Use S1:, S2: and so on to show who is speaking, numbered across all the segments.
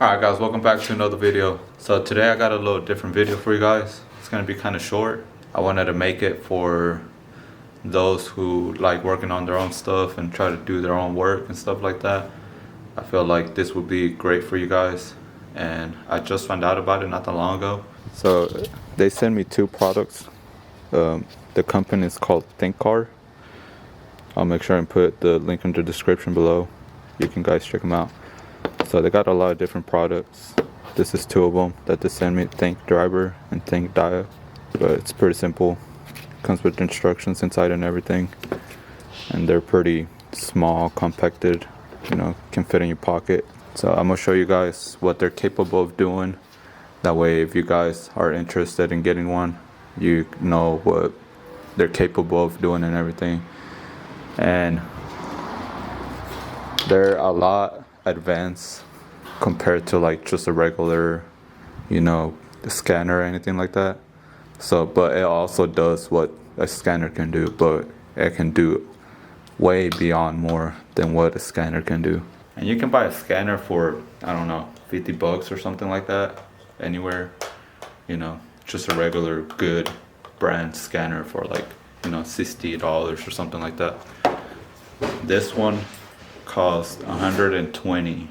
S1: Alright guys, welcome back to another video. So today I got a little different video for you guys. It's gonna be kind of short. I wanted to make it for those who like working on their own stuff and try to do their own work and stuff like that. I feel like this would be great for you guys, and I just found out about it not that long ago. So they sent me two products. The company is called Thinkcar. I'll make sure and put the link in the description below. You can guys check them out. So they got a lot of different products. This is two of them that they sent me, Think Driver and Think Dia. But it's pretty simple. Comes with instructions inside and everything. And they're pretty small, compacted, can fit in your pocket. So I'm gonna show you guys what they're capable of doing. That way if you guys are interested in getting one, you know what they're capable of doing and everything. And they're a lot advanced compared to like just a regular scanner or anything like that. So but it also does what a scanner can do, but it can do way beyond more than what a scanner can do. And you can buy a scanner for, I don't know, $50 or something like that anywhere, just a regular good brand scanner for like $60 or something like that. This one cost $120,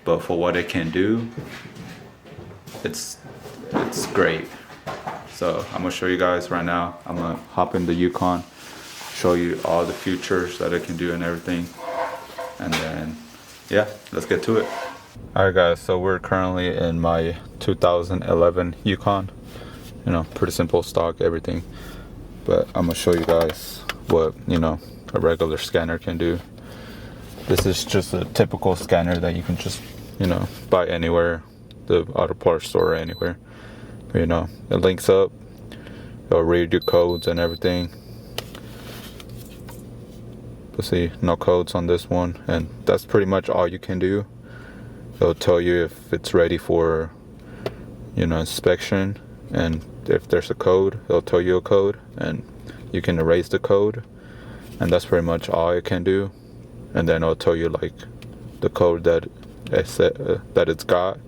S1: but for what it can do, it's great. So I'm gonna show you guys right now. I'm gonna hop in the Yukon, show you all the features that it can do and everything, and then yeah, let's get to it. Alright guys, so we're currently in my 2011 Yukon. Pretty simple stock, everything, but I'm gonna show you guys what a regular scanner can do. This is just a typical scanner that you can just, buy anywhere, the auto parts store or anywhere. It links up, it'll read your codes and everything. Let's see, no codes on this one, and that's pretty much all you can do. It'll tell you if it's ready for, inspection, and if there's a code, it'll tell you a code, and you can erase the code, and that's pretty much all it can do. And then it'll tell you like the code that it's got.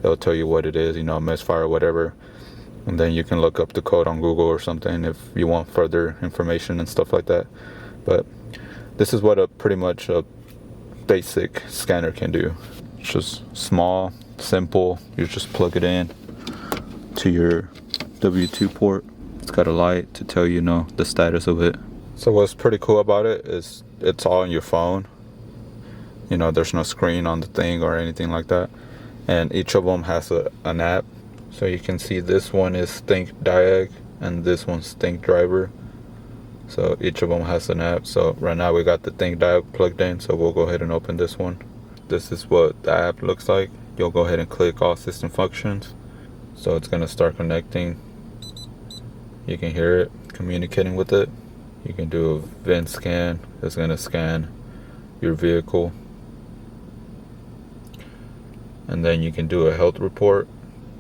S1: It'll tell you what it is, misfire or whatever. And then you can look up the code on Google or something if you want further information and stuff like that. But this is what pretty much a basic scanner can do. It's just small, simple. You just plug it in to your W2 port. It's got a light to tell you the status of it. So what's pretty cool about it is it's all on your phone. There's no screen on the thing or anything like that. And each of them has an app. So you can see this one is Think Diag and this one's Think Driver. So each of them has an app. So right now we got the Think Diag plugged in. So we'll go ahead and open this one. This is what the app looks like. You'll go ahead and click all system functions. So it's going to start connecting. You can hear it communicating with it. You can do a VIN scan. It's going to scan your vehicle. And then you can do a health report.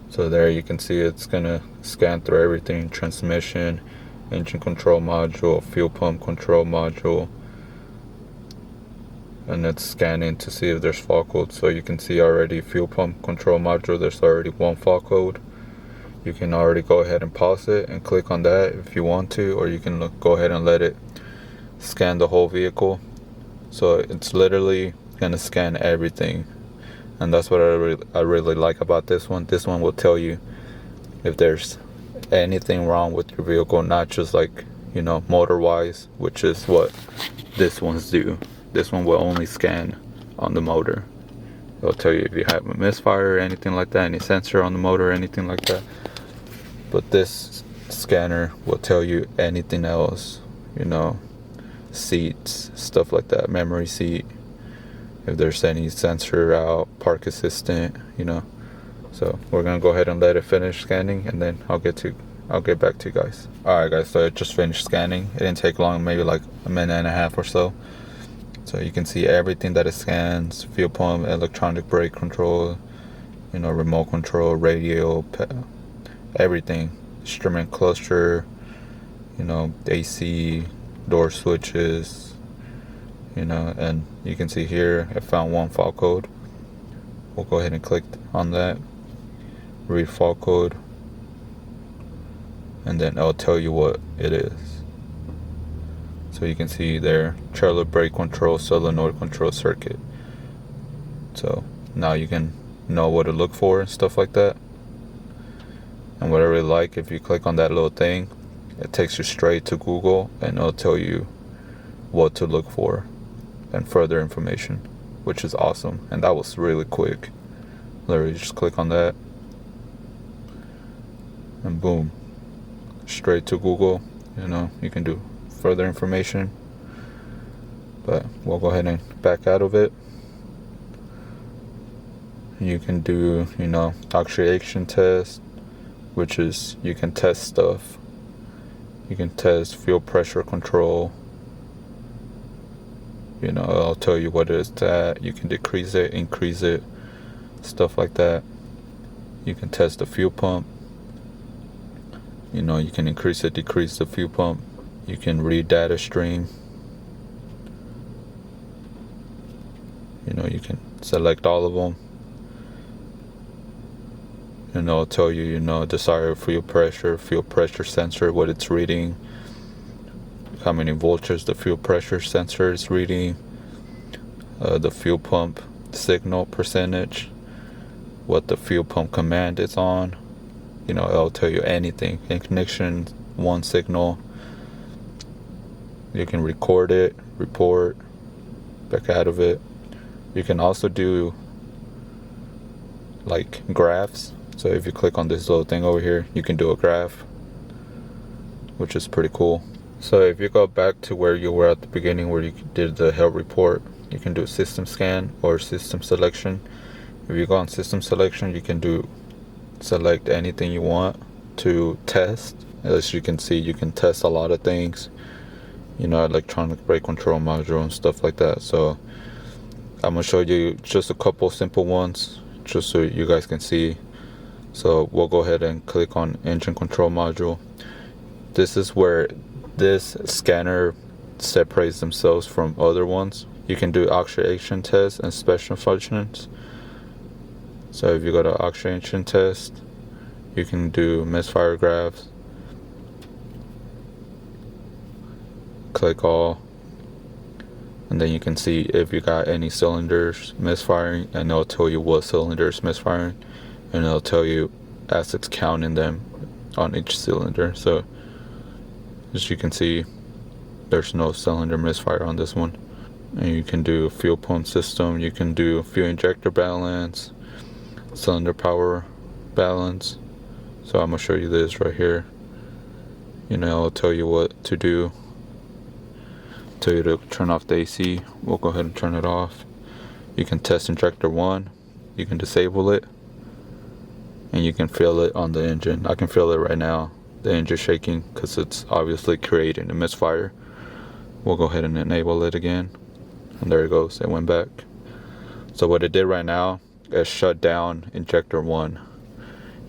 S1: So there you can see it's going to scan through everything. Transmission, engine control module, fuel pump control module. And it's scanning to see if there's fault code. So you can see already fuel pump control module, there's already one fault code. You can already go ahead and pause it and click on that if you want to, or you can go ahead and let it scan the whole vehicle. So it's literally gonna scan everything, and that's what I really like about this one. This one will tell you if there's anything wrong with your vehicle, not just like motor wise, which is what this one's do. This one will only scan on the motor. It'll tell you if you have a misfire or anything like that, any sensor on the motor or anything like that. But this scanner will tell you anything else, seats, stuff like that, memory seat, if there's any sensor out, park assistant, So we're gonna go ahead and let it finish scanning, and then I'll get back to you guys. Alright guys, so it just finished scanning. It didn't take long, maybe like a minute and a half or so. So you can see everything that it scans: fuel pump, electronic brake control, remote control, radio, everything, instrument cluster, AC, door switches, and you can see here I found one fault code. we'll go ahead and click on that, read fault code, and then it'll tell you what it is. So you can see there, trailer brake control solenoid control circuit. So now you can know what to look for and stuff like that. And what I really like, if you click on that little thing, it takes you straight to Google and it'll tell you what to look for and further information, which is awesome. And that was really quick. Literally just click on that and boom, straight to Google. You know, you can do further information. But we'll go ahead and back out of it. You can do, you know, actuation test, which is you can test stuff. You can test fuel pressure control. You know, I'll tell you what it is that you can decrease it, increase it, stuff like that. You can test the fuel pump. You know, you can increase it, decrease the fuel pump. You can read data stream. You know, you can select all of them. And it'll tell you, you know, desired fuel pressure sensor, what it's reading, how many voltages the fuel pressure sensor is reading, the fuel pump signal percentage, what the fuel pump command is on. You know, it'll tell you anything. Ignition 1 signal. You can record it, report, back out of it. You can also do like graphs. So if you click on this little thing over here, you can do a graph, which is pretty cool. So if you go back to where you were at the beginning, where you did the health report, you can do system scan or system selection. If you go on system selection, you can select anything you want to test. As you can see, you can test a lot of things, you know, electronic brake control module and stuff like that. So I'm gonna show you just a couple simple ones, just so you guys can see. So we'll go ahead and click on engine control module. This is where this scanner separates themselves from other ones. You can do actuation tests and special functions. So if you go to actuation test, you can do misfire graphs. Click all. And then you can see if you got any cylinders misfiring, and it'll tell you what cylinder is misfiring. And it'll tell you as it's counting them on each cylinder. So as you can see, there's no cylinder misfire on this one. And you can do fuel pump system, you can do fuel injector balance, cylinder power balance. So I'm gonna show you this right here. You know, it'll tell you what to do. Tell you to turn off the AC. We'll go ahead and turn it off. You can test injector 1. You can disable it. And you can feel it on the engine. I can feel it right now. The engine shaking because it's obviously creating a misfire. We'll go ahead and enable it again. And there it goes. It went back. So what it did right now is shut down injector 1.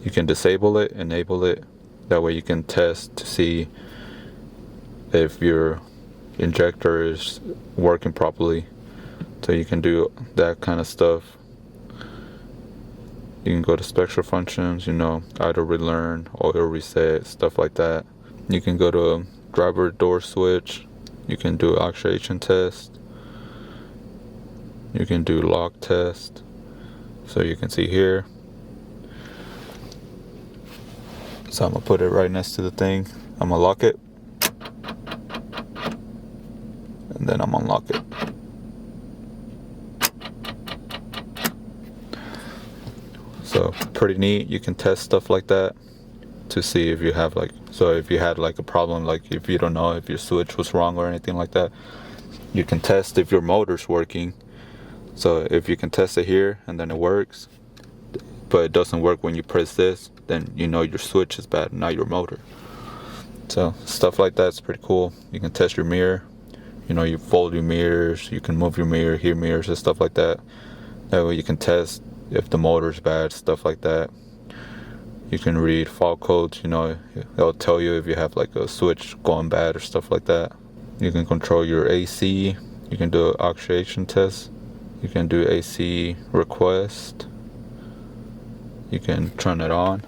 S1: You can disable it, enable it. That way you can test to see if your injector is working properly. So you can do that kind of stuff. You can go to special functions, you know, auto relearn, auto reset, stuff like that. You can go to driver door switch. You can do actuation test. You can do lock test. So you can see here. So I'm gonna put it right next to the thing. I'm gonna lock it. And then I'm gonna unlock it. So pretty neat. You can test stuff like that to see if you have if you had like a problem, like if you don't know if your switch was wrong or anything like that, you can test if your motor's working. So if you can test it here and then it works, but it doesn't work when you press this, then you know your switch is bad, not your motor. So stuff like that's pretty cool. You can test your mirror. You know, you fold your mirrors, you can move your mirror, hear mirrors and stuff like that. That way you can test if the motor's bad, stuff like that. You can read fault codes, you know, it'll tell you if you have like a switch going bad or stuff like that. You can control your AC. You can do an actuation test. You can do AC request. you can turn it on.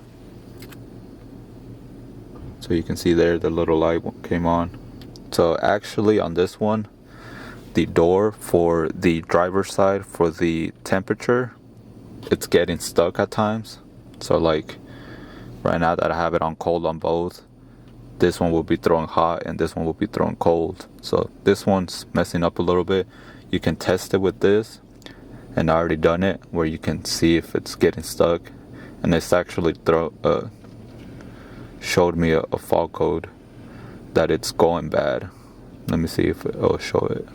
S1: So you can see there the little light came on. So actually on this one, the door for the driver's side for the temperature, it's getting stuck at times. So like right now that I have it on cold on both, this one will be throwing hot and this one will be throwing cold. So this one's messing up a little bit. You can test it with this, and I already done it where you can see if it's getting stuck, and it's actually showed me a fault code that it's going bad. Let me see if it'll show it.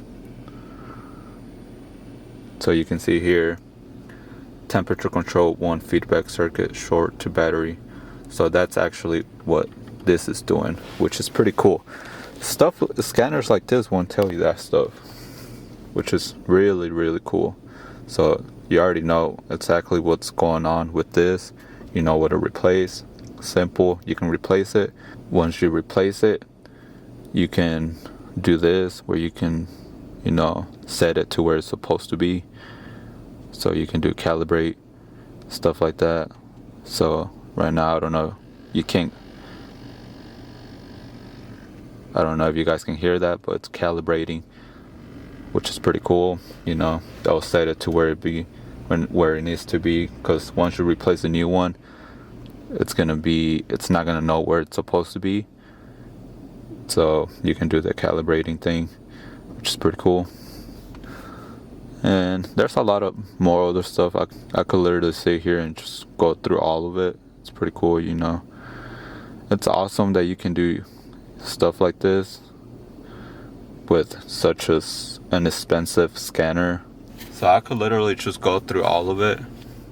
S1: So you can see here, temperature control 1 feedback circuit short to battery. So that's actually what this is doing, which is pretty cool. Scanners like this won't tell you that stuff, which is really, really cool. So you already know exactly what's going on with this. You know what to replace. Simple, you can replace it. Once you replace it, you can do this where you can, set it to where it's supposed to be. So you can do calibrate, stuff like that. So right now, I don't know if you guys can hear that, but it's calibrating, which is pretty cool. They'll set it to where it needs to be, because once you replace a new one, it's not gonna know where it's supposed to be. So you can do the calibrating thing, which is pretty cool. And there's a lot of more other stuff. I could literally sit here and just go through all of it. It's pretty cool. It's awesome that you can do stuff like this with such an expensive scanner. So I could literally just go through all of it.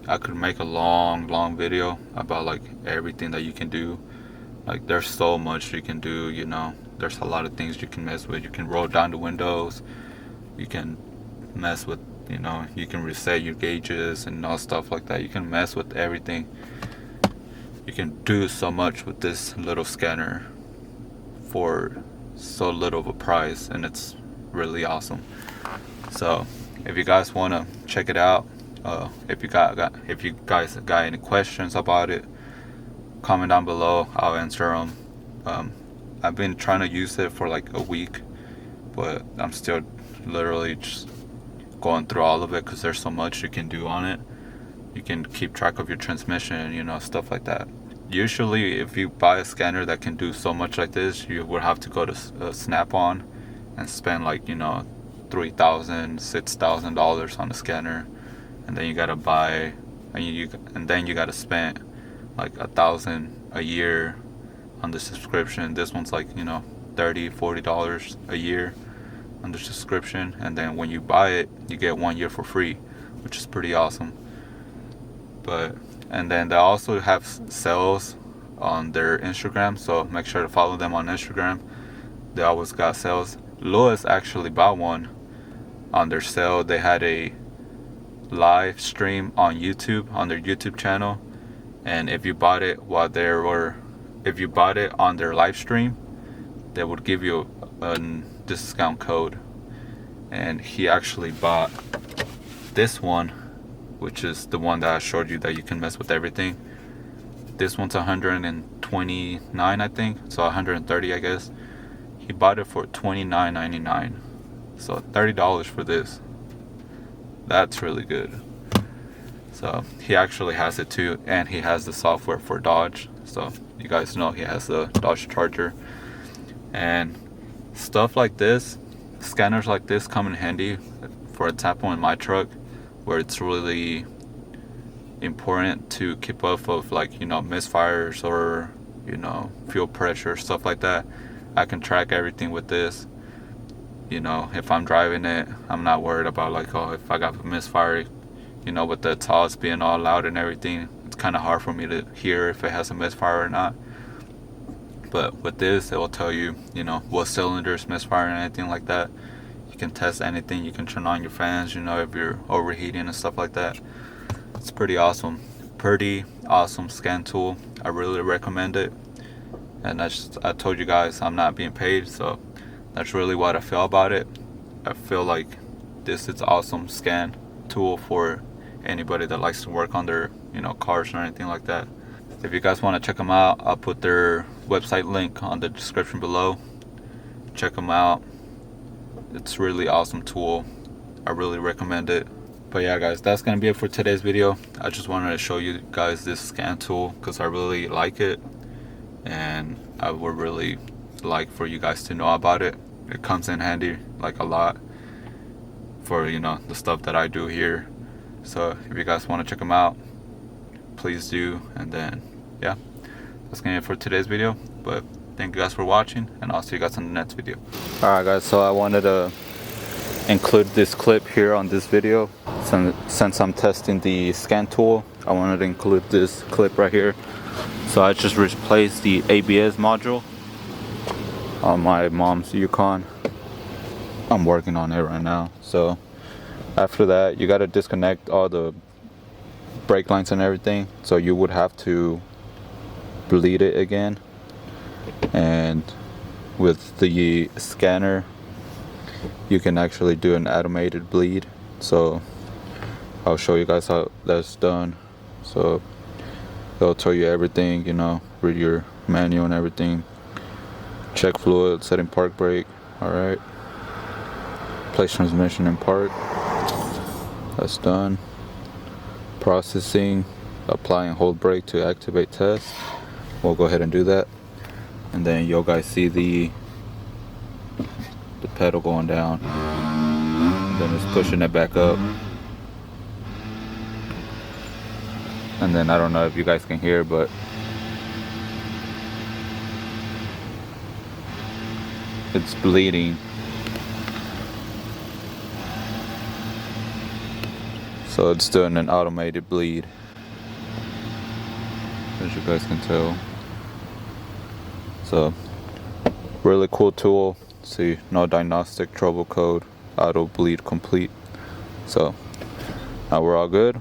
S1: I could make a long video about like everything that you can do. Like there's so much you can do, there's a lot of things you can mess with. You can roll down the windows, you can mess with, you can reset your gauges and all stuff like that. You can mess with everything. You can do so much with this little scanner for so little of a price, and it's really awesome. So if you guys want to check it out, if you guys got any questions about it, comment down below. I'll answer them. I've been trying to use it for like a week, but I'm still literally just going through all of it because there's so much you can do on it. You can keep track of your transmission, stuff like that. Usually if you buy a scanner that can do so much like this, you would have to go to Snap-on and spend like $3,000, $6,000 on a scanner, and then you gotta buy, and then you gotta spend like $1,000 a year on the subscription. This one's like $30-$40 a year on the subscription, and then when you buy it, you get 1 year for free, which is pretty awesome. And then they also have sales on their Instagram, so make sure to follow them on Instagram. They always got sales. Louis actually bought one on their sale. They had a live stream on YouTube, on their YouTube channel, and if you bought it on their live stream, they would give you a discount code. And he actually bought this one, which is the one that I showed you that you can mess with everything. This one's $129, I think, so $130, I guess. He bought it for $29.99, so $30 for this. That's really good. So he actually has it too, and he has the software for Dodge. So you guys know he has the Dodge Charger. And stuff like this, scanners like this come in handy for example in my truck, where it's really important to keep up of like misfires or fuel pressure, stuff like that. I can track everything with this. If I'm driving it, I'm not worried about like, if I got a misfire, with the exhaust being all loud and everything, it's kind of hard for me to hear if it has a misfire or not. But with this, it will tell you, what cylinders misfire and anything like that. You can test anything. You can turn on your fans, if you're overheating and stuff like that. It's pretty awesome scan tool. I really recommend it. And I told you guys I'm not being paid, so that's really what I feel about it. I feel like this is awesome scan tool for anybody that likes to work on their you know, cars or anything like that. If you guys want to check them out, I'll put their website link on the description below. Check them out. It's really awesome tool. I really recommend it. But yeah guys, that's gonna be it for today's video. I just wanted to show you guys this scan tool because I really like it, and I would really like for you guys to know about it. It comes in handy like a lot for, you know, the stuff that I do here. So if you guys want to check them out, please do. And then yeah, that's gonna be it for today's video. But thank you guys for watching, and I'll see you guys in the next video. Alright guys, so I wanted to include this clip here on this video. Since I'm testing the scan tool, I wanted to include this clip right here. So I just replaced the ABS module on my mom's Yukon. I'm working on it right now. So after that, you got to disconnect all the brake lines and everything. So you would have to bleed it again. And with the scanner, you can actually do an automated bleed. So I'll show you guys how that's done. So it'll tell you everything, you know, read your manual and everything. Check fluid, setting park brake. Alright. Place transmission in park. That's done. Processing. Apply and hold brake to activate test. We'll go ahead and do that. And then you'll guys see the pedal going down. And then it's pushing it back up. And then I don't know if you guys can hear, but it's bleeding. So it's doing an automated bleed, as you guys can tell. So really cool tool. See, no diagnostic trouble code, auto bleed complete. So now we're all good.